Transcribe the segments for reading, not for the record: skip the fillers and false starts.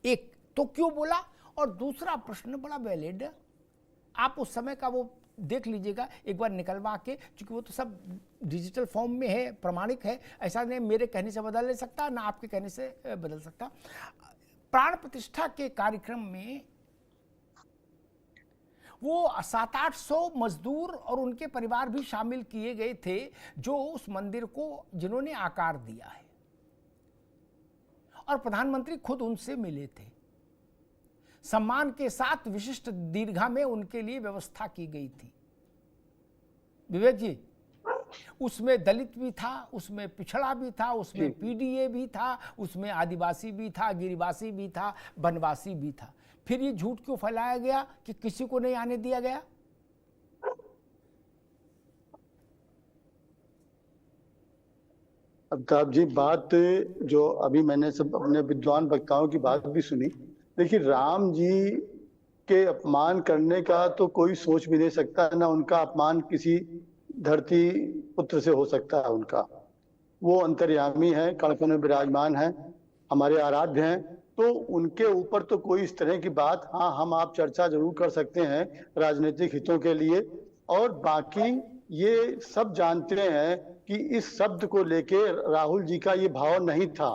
एक तो क्यों बोला, और दूसरा प्रश्न बड़ा वैलिड, आप उस समय का वो देख लीजिएगा एक बार निकलवा के, क्योंकि वो तो सब डिजिटल फॉर्म में है, प्रमाणिक है, ऐसा नहीं मेरे कहने से बदल नहीं सकता ना आपके कहने से बदल सकता। प्राण प्रतिष्ठा के कार्यक्रम में वो 700-800 मजदूर और उनके परिवार भी शामिल किए गए थे, जो उस मंदिर को जिन्होंने आकार दिया है, और प्रधानमंत्री खुद उनसे मिले थे। सम्मान के साथ विशिष्ट दीर्घा में उनके लिए व्यवस्था की गई थी। विवेक जी, उसमें दलित भी था, उसमें पिछड़ा भी था, उसमें पीडीए भी था, उसमें आदिवासी भी था, गिरिवासी भी था, वनवासी भी था। फिर ये झूठ क्यों फैलाया गया कि किसी को नहीं आने दिया गया? अमिताभ जी, बात जो अभी मैंने सब अपने विद्वान वक्ताओं की बात भी सुनी, देखिए राम जी के अपमान करने का तो कोई सोच भी नहीं सकता, ना उनका अपमान किसी धरती पुत्र से हो सकता है। उनका वो अंतर्यामी है, कण-कण में विराजमान है, हमारे आराध्य हैं, तो उनके ऊपर तो कोई इस तरह की बात, हाँ हम आप चर्चा जरूर कर सकते हैं राजनीतिक हितों के लिए। और बाकी ये सब जानते हैं कि इस शब्द को लेके राहुल जी का ये भाव नहीं था,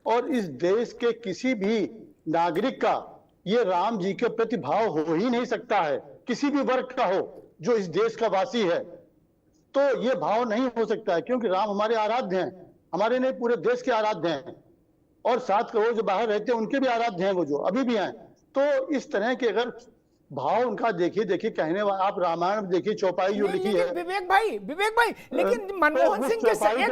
और इस देश के किसी भी नागरिक का ये राम जी के प्रति भाव हो ही नहीं सकता है, किसी भी वर्ग का हो जो इस देश का वासी है, तो ये भाव नहीं हो सकता है, क्योंकि राम हमारे आराध्य हैं, हमारे नहीं पूरे देश के आराध्य हैं, और 7 करोड़ जो बाहर रहते हैं उनके भी आराध्य हैं, वो जो अभी भी हैं। तो इस तरह के अगर भाव उनका देखिए कहने वाला, आप रामायण में देखिए चौपाई जो लिखी है। विवेक भाई लेकिन मनमोहन सिंह के समय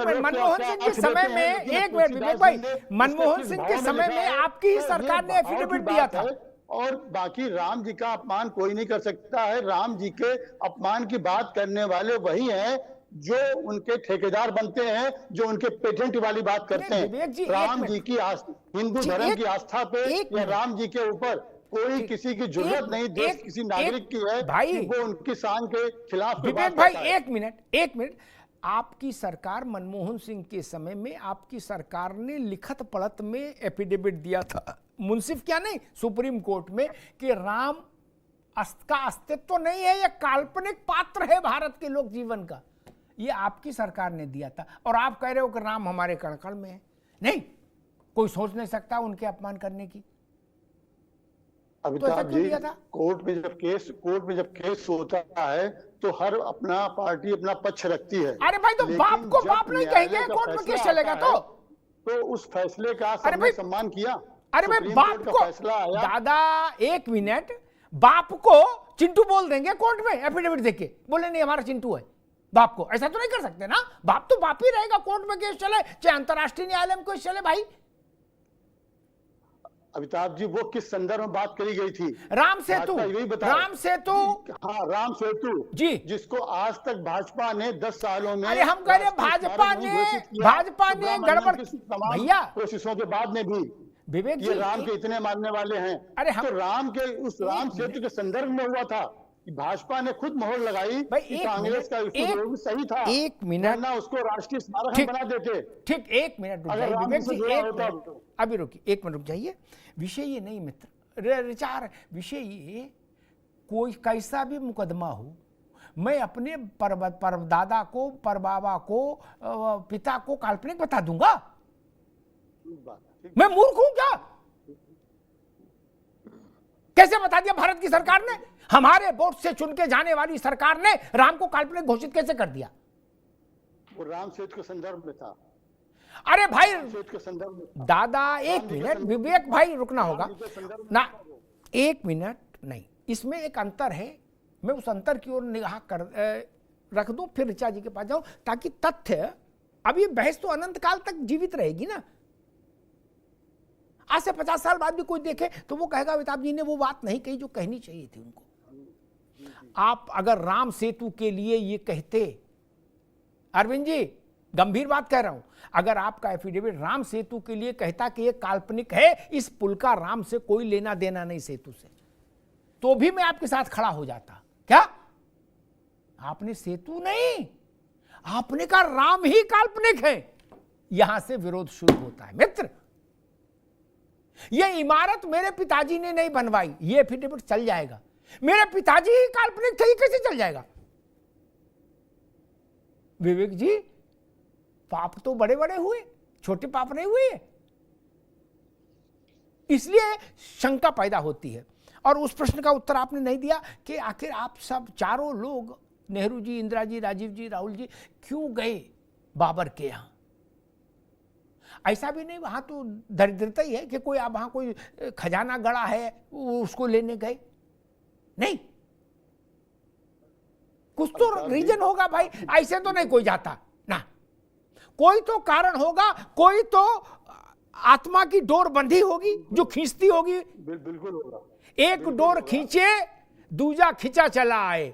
में, एक मिनट विवेक भाई, मनमोहन सिंह के समय में आपकी ही सरकार ने एफिडेविट दिया था। और बाकी राम जी का अपमान कोई नहीं कर सकता है। राम जी के अपमान की बात करने वाले वही हैं जो उनके ठेकेदार बनते हैं, जो उनके पेटेंट वाली बात करते हैं। राम जी की हिंदू धर्म की आस्था पे या राम जी के ऊपर कोई किसी की जरूरत नहीं, देश किसी नागरिक की है भाई, वो उनकी शान के खिलाफ। विवेक भाई एक मिनट, आपकी सरकार मनमोहन सिंह के समय में आपकी सरकार ने लिखत पढ़त में एफिडेविट दिया था, मुंसिफ क्या नहीं, सुप्रीम कोर्ट में, कि राम का अस्तित्व नहीं है, यह काल्पनिक पात्र है भारत के लोक जीवन का। ये आपकी सरकार ने दिया था, और आप कह रहे हो कि राम हमारे कण-कण में है। नहीं, कोई सोच नहीं सकता उनके अपमान करने की। अमिताभ जी, कोर्ट में जब केस होता है तो हर अपना पार्टी अपना पक्ष रखती है। अरे भाई, तो बाप को बाप नहीं कहेंगे, कोर्ट में केस चलेगा तो उस फैसले का सबने सम्मान किया। अरे भाई, बाप को फैसला आया। दादा एक मिनट, बाप को चिंटू बोल देंगे कोर्ट में एफिडेविट देके, बोले नहीं हमारा चिंटू है। बाप को ऐसा तो नहीं कर सकते ना, बाप तो बाप ही रहेगा, कोर्ट में केस चले चाहे अंतरराष्ट्रीय न्यायालय में केस चले। भाई अमिताभ जी, वो किस संदर्भ में बात करी गई थी? राम सेतु, राम सेतु, हाँ राम सेतु जी, जिसको आज तक भाजपा ने 10 सालों में, अरे हम कह रहे भाजपा ने गड़बड़ भैया कोशिशों के बाद में भी विवेक जी राम के इतने मानने वाले हैं। अरे तो राम के उस राम सेतु के संदर्भ में हुआ था, भाजपा ने खुद मोहर लगाई कि कांग्रेस का सही था। एक मिनट ना, उसको राष्ट्रीय स्मारक बना देते। ठीक, एक मिनट रुक जाइए विवेक जी, अभी रुकिए, एक मिनट रुक जाइए। विषय ये नहीं मित्र, विचार विषय ये, कोई कैसा भी मुकदमा हो, मैं अपने परदादा को, परबाबा को, पिता को काल्पनिक बता दूंगा? मैं मूर्ख हूं क्या? कैसे बता दिया भारत की सरकार ने? हमारे वोट से चुन के जाने वाली सरकार ने राम को काल्पनिक घोषित कैसे कर दिया? वो राम सेतु के संदर्भ में था। अरे भाई दादा एक मिनट, विवेक भाई रुकना होगा ना, एक मिनट नहीं, इसमें एक अंतर है, मैं उस अंतर की ओर निगाह कर रख दूं, फिर ऋचा जी के पास जाऊं, ताकि तथ्य, अब ये बहस तो अनंत काल तक जीवित रहेगी ना। आज से 50 साल बाद भी कोई देखे तो वो कहेगा अमिताभ जी ने वो बात नहीं कही जो कहनी चाहिए थी उनको। आप अगर राम सेतु के लिए ये कहते, अरविंद जी गंभीर बात कह रहा हूं, अगर आपका एफिडेविट राम सेतु के लिए कहता कि ये काल्पनिक है, इस पुल का राम से कोई लेना देना नहीं सेतु से, तो भी मैं आपके साथ खड़ा हो जाता। क्या आपने सेतु नहीं, आपने कहा राम ही काल्पनिक है, यहां से विरोध शुरू होता है मित्र। ये इमारत मेरे पिताजी ने नहीं बनवाई, ये एफिडेविट चल जाएगा। मेरे पिताजी ही काल्पनिक थे, कैसे चल जाएगा? विवेक जी, पाप तो बड़े बड़े हुए, छोटे पाप नहीं हुए। इसलिए शंका पैदा होती है। और उस प्रश्न का उत्तर आपने नहीं दिया कि आखिर आप सब चारों लोग, नेहरू जी, इंदिरा जी, राजीव जी, राहुल जी, क्यों गए बाबर के यहां? ऐसा भी नहीं वहां तो दरिद्रता ही है कि कोई आप वहां कोई खजाना गड़ा है उसको लेने गए, नहीं, कुछ तो रीजन होगा भाई। ऐसे तो नहीं कोई जाता ना, कोई तो कारण होगा, कोई तो आत्मा की डोर बंधी होगी जो खींचती होगी। बिल्कुल होगा। एक डोर खींचे, दूजा खींचा चला आए।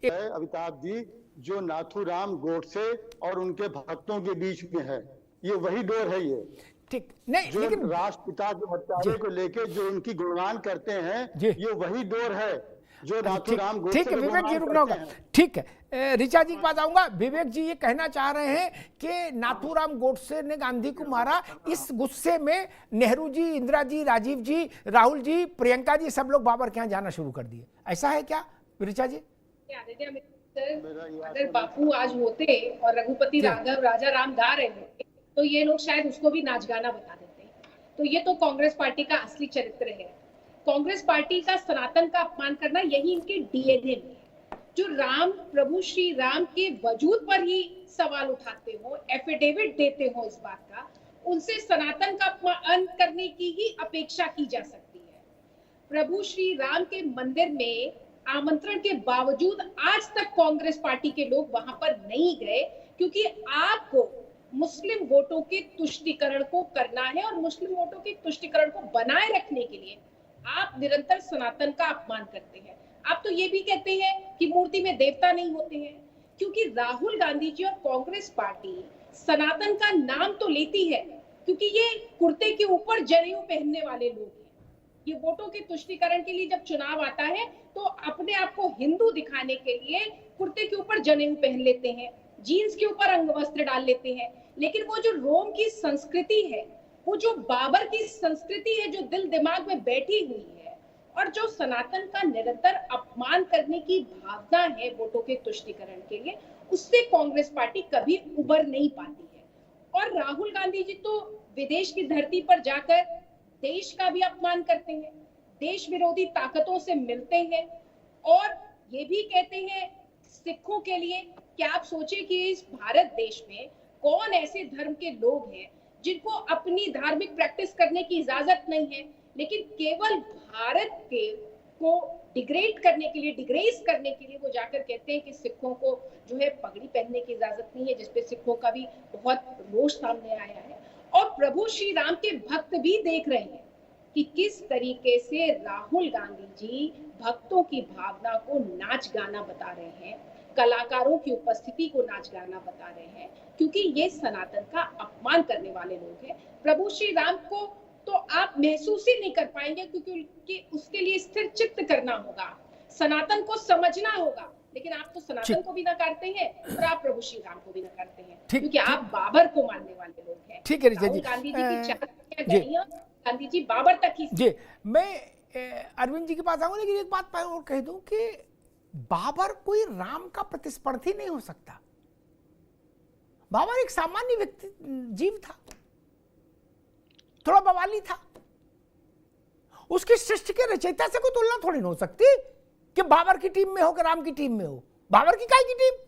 अमिताभ जी, जो नाथूराम गोडसे और उनके भक्तों के बीच में है, ये वही डोर है। ये ठीक नहीं, जो लेकिन राष्ट्रपिता के हत्यारे को लेके जो उनकी गुणगान करते हैं, ये वही डोर है जो नाथूराम गोडसे। ठीक है विवेक जी, रुकना होगा। ठीक है, ऋचा जी के पास आऊंगा। विवेक जी ये कहना चाह रहे हैं कि नाथूराम गोडसे ने गांधी को मारा, इस गुस्से में नेहरू जी, इंदिरा जी, राजीव जी, राहुल जी, प्रियंका जी, सब लोग बाबर के यहाँ जाना शुरू कर दिए। ऐसा है क्या ऋचा जी? अगर बापू आज होते और रघुपति राघव राजा राम गा रहे होते तो ये लोग शायद उसको भी नाच गाना बता देते। तो ये तो कांग्रेस पार्टी का असली चरित्र है। कांग्रेस पार्टी का सनातन का अपमान करना यही इनके डीएनए में है। जो राम, प्रभु श्री राम के वजूद पर ही सवाल उठाते हो, एफिडेविट देते हो इस बात का, उनसे सनातन का अपमान करने की ही अपेक्षा की जा सकती है। प्रभु श्री राम के मंदिर में आमंत्रण के बावजूद आज तक कांग्रेस पार्टी के लोग वहां पर नहीं गए, क्योंकि आपको मुस्लिम वोटों के तुष्टीकरण को करना है और मुस्लिम वोटों के तुष्टीकरण को बनाए रखने के लिए आप निरंतर सनातन का अपमान करते हैं। आप तो ये भी कहते हैं कि मूर्ति में देवता नहीं होते हैं, क्योंकि राहुल गांधी जी और कांग्रेस पार्टी सनातन का नाम तो लेती है, क्योंकि ये कुर्ते के ऊपर जनेऊ पहनने वाले लोग हैं। ये वोटों के तुष्टीकरण के लिए जब चुनाव आता है तो अपने आप को हिंदू दिखाने के लिए कुर्ते के ऊपर जनेऊ पहन लेते हैं, जीन्स के ऊपर अंगवस्त्र डाल लेते हैं। लेकिन वो जो रोम की संस्कृति है, वो जो बाबर की संस्कृति है, जो दिल दिमाग में बैठी हुई है, और जो सनातन का निरंतर अपमान करने की भावना है वोटों के तुष्टीकरण के लिए, उससे कांग्रेस पार्टी कभी उबर नहीं पाती है। और राहुल गांधी जी तो विदेश की धरती पर जाकर देश का भी अपमान करते हैं, देश विरोधी ताकतों से मिलते हैं और ये भी कहते हैं सिखों के लिए कि आप सोचे कि इस भारत देश में कौन ऐसे धर्म के लोग हैं जिनको अपनी धार्मिक प्रैक्टिस करने की इजाजत नहीं है, लेकिन केवल भारत के को डिग्रेड करने के लिए, डिग्रेस करने के लिए वो जाकर कहते हैं कि सिखों को जो है पगड़ी पहनने की इजाजत नहीं है, जिसपे सिखों का भी बहुत रोष सामने आया है। और प्रभु श्री राम के भक्त भी देख रहे हैं कि किस तरीके से राहुल गांधी जी भक्तों की भावना को नाच गाना बता रहे हैं, कलाकारों की उपस्थिति को नाच गाना बता रहे हैं, क्योंकि ये सनातन का अपमान करने वाले लोग हैं। प्रभु श्री राम को तो आप महसूस ही नहीं कर पाएंगे, क्योंकि उसके लिए स्थिर चित्त करना होगा, सनातन को समझना होगा। लेकिन आप तो सनातन को भी नकारते हैं और आप प्रभु श्री राम को भी नकारते हैं, क्योंकि आप बाबर को मानने वाले लोग हैं। ठीक है ऋचा जी, गांधी जी की गांधी जी बाबर तक ही। जी, मैं अरविंद जी के पास आऊंगा, लेकिन एक बात और कह दूं कि बाबर कोई राम का प्रतिस्पर्धी नहीं हो सकता। बाबर एक सामान्य व्यक्ति जीव था, थोड़ा बवाली था। उसकी सृष्टि के रचयिता से कोई तुलना थोड़ी नहीं हो सकती कि बाबर की टीम में हो कि राम की टीम में हो। बाबर की काय की टीम,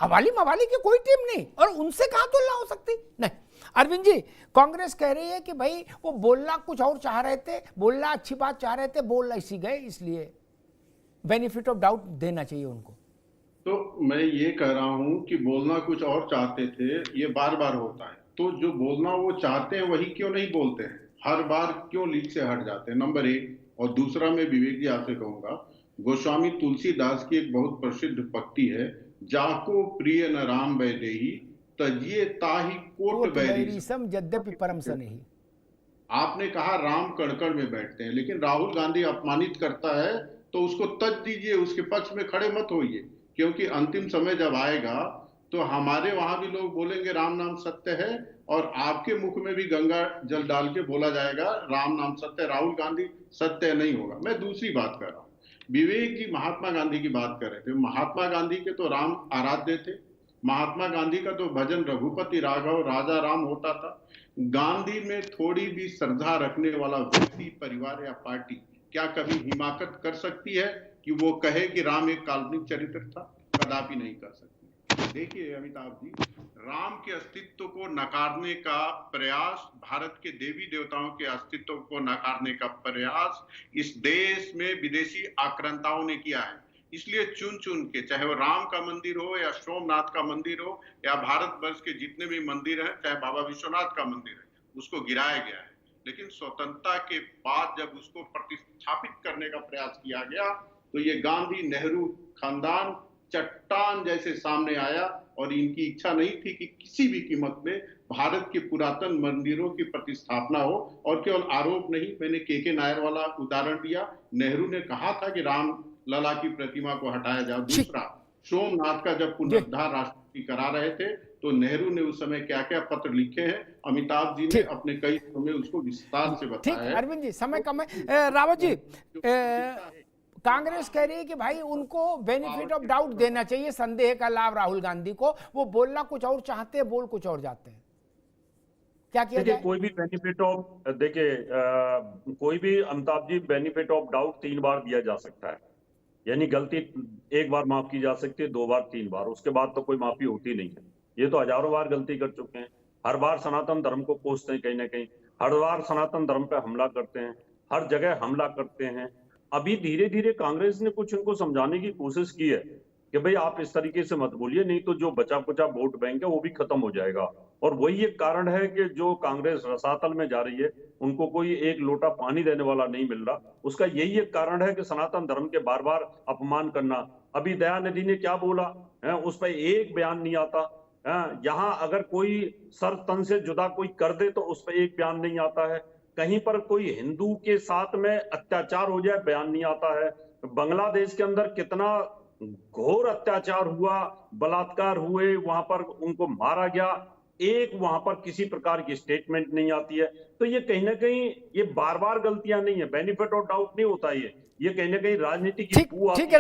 अवाली मवाली की कोई टीम नहीं, और उनसे कहां तुलना हो सकती? नहीं। अरविंद जी, कांग्रेस कह रही है कि भाई वो बोलना कुछ और चाह रहे थे, बोलना अच्छी बात चाह रहे थे, बोल ऐसी गए, इसलिए बेनिफिट ऑफ डाउट देना चाहिए उनको। तो मैं ये कह रहा हूं कि बोलना कुछ और चाहते थे, ये बार बार होता है। तो जो बोलना वो चाहते हैं वही क्यों नहीं बोलते हैं? हर बार क्यों लीक से हट जाते हैं? नंबर एक। और दूसरा, मैं विवेक जी आपसे कहूंगा, गोस्वामी तुलसीदास की एक बहुत प्रसिद्ध पंक्ति है, जाको प्रिय न राम वैदेही तजिए ताहि कोट बैरी सम यद्यपि परम सनेही। आपने कहा राम कड़कड़ में बैठते हैं, लेकिन राहुल गांधी अपमानित करता है तो उसको तज दीजिए, उसके पक्ष में खड़े मत होइए, क्योंकि अंतिम समय जब आएगा तो हमारे वहां भी लोग बोलेंगे राम नाम सत्य है, और आपके मुख में भी गंगा जल डाल के बोला जाएगा राम नाम सत्य, राहुल गांधी सत्य नहीं होगा। मैं दूसरी बात कर रहा हूँ, विवेक जी महात्मा गांधी की बात कर रहे थे। महात्मा गांधी के तो राम आराध्य थे, महात्मा गांधी का तो भजन रघुपति राघव राजा राम होता था। गांधी में थोड़ी भी श्रद्धा रखने वाला व्यक्ति, परिवार या पार्टी क्या कभी हिमाकत कर सकती है कि वो कहे कि राम एक काल्पनिक चरित्र था? कदापि नहीं कर सकती। देखिए अमिताभ जी, राम के अस्तित्व को नकारने का प्रयास, भारत के देवी देवताओं के अस्तित्व को नकारने का प्रयास इस देश में विदेशी आक्रांताओं ने किया है। इसलिए चुन चुन के, चाहे वो राम का मंदिर हो या सोमनाथ का मंदिर हो या भारतवर्ष के जितने भी मंदिर हैं, चाहे बाबा विश्वनाथ का मंदिर है, उसको गिराया गया है। लेकिन स्वतंत्रता के बाद जब उसको प्रतिस्थापित करने का प्रयास किया गया तो ये गांधी नेहरू खानदान चट्टान जैसे सामने आया, और इनकी इच्छा नहीं थी कि किसी भी कीमत में भारत के पुरातन मंदिरों की प्रतिस्थापना हो। और केवल आरोप नहीं, मैंने के नायर वाला उदाहरण दिया, नेहरू ने कहा था कि राम लला की प्रतिमा को हटाया जाए। दूसरा, सोमनाथ का जब पुनरुद्धार राष्ट्रपति करा रहे थे तो नेहरू ने उस समय क्या क्या पत्र लिखे हैं, अमिताभ जी ने अपने कई में उसको विस्तार से बताया है। अरविंद जी, समय कम है। रावत जी, कांग्रेस कह रही है कि भाई उनको बेनिफिट ऑफ डाउट देना चाहिए, संदेह का लाभ राहुल गांधी को, वो बोलना कुछ और चाहते हैं, बोल कुछ और जाते हैं, क्या किया जाए? कोई भी बेनिफिट ऑफ, देखिए कोई भी, Amitabh ji, benefit of doubt 3 बार दिया जा सकता है। यानी गलती 1 बार माफ की जा सकती है, 2 बार, 3 बार, उसके बाद तो कोई माफी होती नहीं है। ये तो हजारों बार गलती कर चुके हैं, हर बार सनातन धर्म को कोसते हैं कहीं ना कहीं, हर बार सनातन धर्म पे हमला करते हैं, हर जगह हमला करते हैं। अभी धीरे धीरे कांग्रेस ने कुछ उनको समझाने की कोशिश की है कि भाई आप इस तरीके से मत बोलिए, नहीं तो जो बचा कुचा वोट बैंक है वो भी खत्म हो जाएगा। और वही एक कारण है कि जो कांग्रेस रसातल में जा रही है, उनको कोई एक लोटा पानी देने वाला नहीं मिल रहा। उसका यही एक कारण है कि सनातन धर्म के बार बार अपमान करना। अभी दयानिधि ने क्या बोला है, उस पर एक बयान नहीं आता। यहाँ अगर कोई सर तन से जुदा कोई कर दे तो उस पर एक बयान नहीं आता है। कहीं पर कोई हिंदू के साथ में अत्याचार हो जाए, बयान नहीं आता है। बांग्लादेश के अंदर कितना घोर अत्याचार हुआ, बलात्कार हुए, वहां पर उनको मारा गया, एक वहां पर किसी प्रकार की स्टेटमेंट नहीं आती है। तो ये कहीं ना कहीं ये बार बार गलतियां नहीं है, बेनिफिट ऑफ डाउट नहीं होता। ये कहीं ना कहीं राजनीति की ठीक है।